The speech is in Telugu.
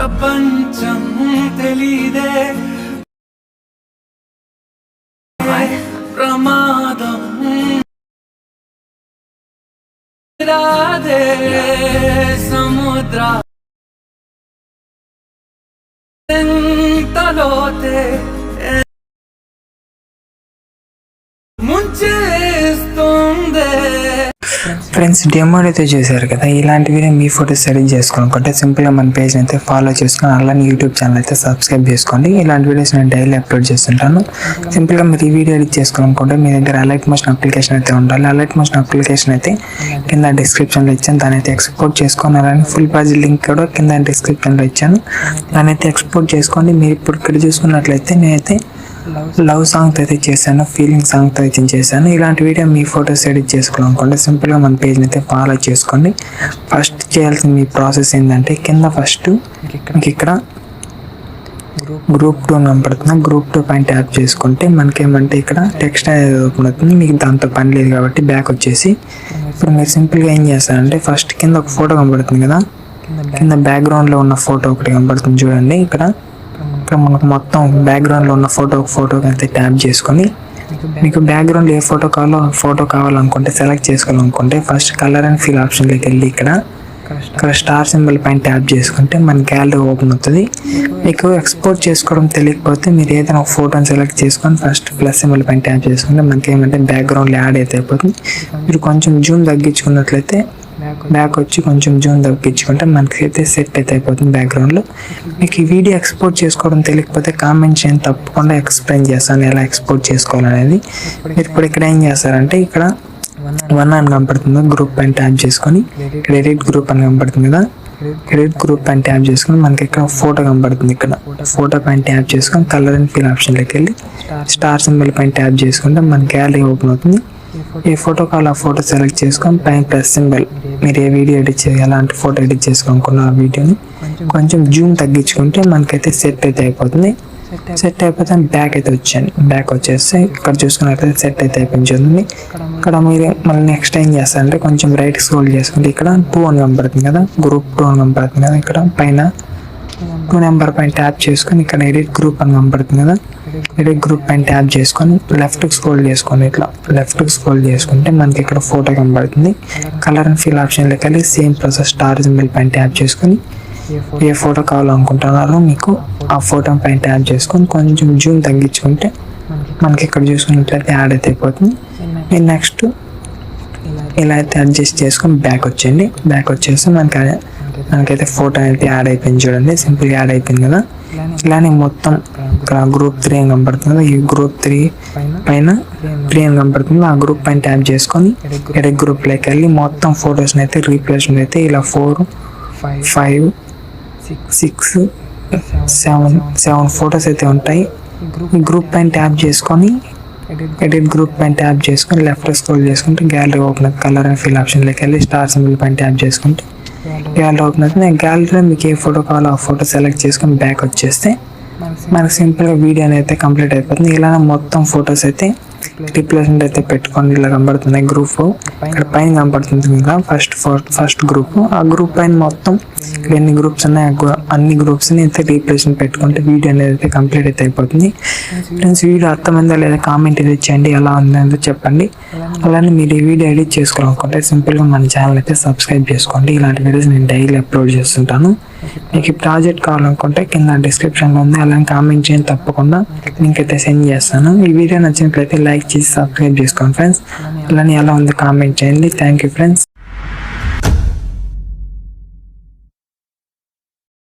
ప్రపంచం తెలీదే ప్రమాదం రాదే సముద్ర ఎంతలోతే ముంచేస్తుందే. ఫ్రెండ్స్ డెమో అయితే చూసారు కదా, ఇలాంటి వీడియో మీ ఫోటోస్ ఎడిట్ చేసుకోవాలనుకుంటే సింపుల్గా మన పేజ్ అయితే ఫాలో చేసుకొని అలానే యూట్యూబ్ ఛానల్ అయితే సబ్స్క్రైబ్ చేసుకోండి. ఇలాంటి వీడియోస్ నేను డైలీ అప్లోడ్ చేస్తుంటాను. సింపుల్గా మీరు ఈ వీడియో ఎడిట్ చేసుకోవాలనుకుంటే మీ దగ్గర అలర్ట్ మోషన్ అప్లికేషన్ అయితే ఉండాలి. అలర్ట్ మోషన్ అప్లికేషన్ అయితే కింద డిస్క్రిప్షన్లో ఇచ్చాను, దాని అయితే ఎక్స్పోర్ట్ చేసుకొని అలానే ఫుల్ పేజ్ లింక్ కూడా కింద డిస్క్రిప్షన్లో ఇచ్చాను, దాని అయితే ఎక్స్పోర్ట్ చేసుకోండి. మీరు ఇప్పుడు ఇక్కడ చూసుకున్నట్లయితే నేనైతే లవ్ సాంగ్ అయితే చేశాను, ఫీలింగ్ సాంగ్ అయితే చేశాను. ఇలాంటి వీడియో మీ ఫొటోస్ ఎడిట్ చేసుకోవాలనుకోండి సింపుల్గా మన పేజ్ని అయితే ఫాలో చేసుకోండి. ఫస్ట్ చేయాల్సిన మీ ప్రాసెస్ ఏంటంటే కింద ఫస్ట్ మీకు ఇక్కడ గ్రూప్ 2 కనపడుతుంది. గ్రూప్ 2 పైన ట్యాప్ చేసుకుంటే మనకేమంటే ఇక్కడ టెక్స్ట్ అనేది ఓపెన్ అవుతుంది. మీకు దాంతో పని లేదు కాబట్టి బ్యాక్ వచ్చేసి ఇప్పుడు మీరు సింపుల్గా ఏం చేస్తారంటే ఫస్ట్ కింద ఒక ఫోటో కనపడుతుంది కదా, కింద బ్యాక్గ్రౌండ్లో ఉన్న ఫోటో ఒకటి కనపడుతుంది చూడండి. ఇక్కడ మనకు మొత్తం బ్యాక్గ్రౌండ్లో ఉన్న ఫోటోకి అయితే ట్యాప్ చేసుకొని మీకు బ్యాక్గ్రౌండ్ ఏ ఫోటో కావాలో ఫోటో కావాలనుకుంటే సెలెక్ట్ చేసుకోవాలనుకుంటే ఫస్ట్ కలర్ అండ్ ఫిల్ ఆప్షన్లోకి వెళ్ళి ఇక్కడ స్టార్ సింబల్ పైన ట్యాప్ చేసుకుంటే మన గ్యాలరీ ఓపెన్ అవుతుంది. మీకు ఎక్స్పోర్ట్ చేసుకోవడం తెలియకపోతే మీరు ఏదైనా ఒక ఫోటోని సెలెక్ట్ చేసుకొని ఫస్ట్ ప్లస్ సింబల్ పైన ట్యాప్ చేసుకుంటే మనకి ఏమంటే బ్యాక్గ్రౌండ్లో యాడ్ అయితే అయిపోతుంది. మీరు కొంచెం జూమ్ తగ్గించుకున్నట్లయితే బ్యాక్ వచ్చి కొంచెం జూమ్ తగ్గించుకుంటే మనకి అయితే సెట్ అయితే అయిపోతుంది బ్యాక్గ్రౌండ్లో. మీకు ఈ వీడియో ఎక్స్పోర్ట్ చేసుకోవడం తెలియకపోతే కామెంట్ చేయండి, తప్పకుండా ఎక్స్ప్లెయిన్ చేస్తాను ఎలా ఎక్స్పోర్ట్ చేసుకోవాలనేది. మీరు ఇప్పుడు ఇక్కడ ఏం చేస్తారంటే ఇక్కడ 1 అని కనపడుతుంది, గ్రూప్ పైన ట్యాప్ చేసుకొని ఇక్కడ ఎడిట్ గ్రూప్ అని కనపడుతుంది కదా, ఎడిట్ గ్రూప్ పైన ట్యాప్ చేసుకొని మనకి ఇక్కడ ఫోటో కనపడుతుంది. ఇక్కడ ఫోటో పైన ట్యాప్ చేసుకొని కలర్ అండ్ ఫిల్ ఆప్షన్లోకి వెళ్ళి స్టార్ సింబల్ పైన ట్యాప్ చేసుకుంటే మన గ్యాలరీ ఓపెన్ అవుతుంది. ఏ ఫోటో కావాలో ఆ ఫోటో సెలెక్ట్ చేసుకొని పైన ప్లస్ సింబల్ మీరు ఏ వీడియో ఎడిట్ చేయాలి ఎలాంటి ఫోటో ఎడిట్ చేసుకోనుకున్న ఆ వీడియోని కొంచెం జూమ్ తగ్గించుకుంటే మనకైతే సెట్ అయితే అయిపోతుంది. సెట్ అయిపోతే బ్యాక్ అయితే వచ్చాను, బ్యాక్ వచ్చేస్తే ఇక్కడ చూసుకున్నట్లయితే సెట్ అయితే అయిపోయింది. ఇక్కడ మీరు మళ్ళీ నెక్స్ట్ ఏం చేస్తారంటే కొంచెం రైట్ స్క్రోల్ చేసుకుంటే ఇక్కడ 2 అని కనపడుతుంది కదా, గ్రూప్ 2 అని కనపడుతుంది కదా, ఇక్కడ పైన 2 నెంబర్ పైన ట్యాప్ చేసుకొని ఇక్కడ ఎడిట్ గ్రూప్ అని కనపడుతుంది కదా, ఎడిట్ గ్రూప్ పైన ట్యాప్ చేసుకొని లెఫ్ట్కి స్క్రోల్ చేసుకొని ఇట్లా లెఫ్ట్కి స్క్రోల్ చేసుకుంటే మనకి ఇక్కడ ఫోటో కనబడుతుంది. కలర్ అండ్ ఫిల్ ఆప్షన్లోకి వెళ్ళి సేమ్ ప్రాసెస్ స్టార్ సింబల్ పైన ట్యాప్ చేసుకొని ఏ ఫోటో కావాలనుకుంటున్నారో మీకు ఆ ఫోటో పైన ట్యాప్ చేసుకొని కొంచెం జూమ్ తగ్గించుకుంటే మనకి ఇక్కడ చూసుకున్నట్లయితే యాడ్ అయితే అయిపోతుంది. మీరు నెక్స్ట్ ఇలా అయితే అడ్జస్ట్ చేసుకొని బ్యాక్ వచ్చేయండి. బ్యాక్ వచ్చేసి మనకైతే ఫోటో అయితే యాడ్ అయిపోయింది చూడండి, సింపుల్ యాడ్ అయిపోయింది కదా. ఇలానే మొత్తం ఇక్కడ గ్రూప్ 3 అని కనపడుతుంది కదా, ఈ గ్రూప్ 3 పైన 3 అని కనపడుతుంది, ఆ గ్రూప్ పైన ట్యాప్ చేసుకొని ఎడిట్ గ్రూప్లోకి వెళ్ళి మొత్తం ఫొటోస్ని అయితే రీప్లేస్మెంట్ అయితే ఇలా 4, 5, 6, 7 ఫొటోస్ అయితే ఉంటాయి. ఈ గ్రూప్ పైన ట్యాప్ చేసుకొని ఎడిట్ గ్రూప్ పైన ట్యాప్ చేసుకొని లెఫ్ట్ స్క్రోల్ చేసుకుంటే gallery open colour and fill ఆప్షన్లోకి వెళ్ళి స్టార్ సింబల్ పైన ట్యాప్ చేసుకుంటే గ్యాలరీ ఓపెన్ అవుతుంది. గ్యాలరీలో మీకు ఏ ఫోటో కావాలో ఆ ఫోటో సెలెక్ట్ చేసుకొని బ్యాక్ వచ్చేస్తే మనకు సింపుల్గా వీడియో అయితే కంప్లీట్ అయిపోతుంది. ఇలానే మొత్తం ఫొటోస్ అయితే రీప్లేస్మెంట్ అయితే పెట్టుకొని ఇలా కనబడుతుంది. గ్రూప్ ఇక్కడ పైన కనబడుతుంది కదా ఫస్ట్ గ్రూప్, ఆ గ్రూప్ పైన మొత్తం ఎన్ని గ్రూప్స్ ఉన్నాయి అన్ని గ్రూప్స్ని అయితే రీప్లేస్మెంట్ పెట్టుకుంటే వీడియో అనేది అయితే కంప్లీట్ అయితే అయిపోతుంది. ఫ్రెండ్స్ వీడియో అర్థమైందా లేదా కామెంట్ అయితే చేయండి, ఎలా ఉందో చెప్పండి. అలానే మీరు ఈ వీడియో ఎడిట్ చేసుకోవాలనుకుంటే సింపుల్గా మన ఛానల్ అయితే సబ్స్క్రైబ్ చేసుకోండి. ఇలాంటి వీడియోస్ నేను డైలీ అప్లోడ్ చేస్తుంటాను. మీకు ఈ ప్రాజెక్ట్ కావాలనుకుంటే కింద డిస్క్రిప్షన్లో ఉంది, అలానే కామెంట్ చేయండి, తప్పకుండా లింక్ అయితే సెండ్ చేస్తాను. ఈ వీడియో నచ్చినట్లయితే లైక్ చేసి సబ్స్క్రైబ్ చేసుకోండి ఫ్రెండ్స్. అలానే ఎలా ఉంది కామెంట్ చేయండి. Thank you friends.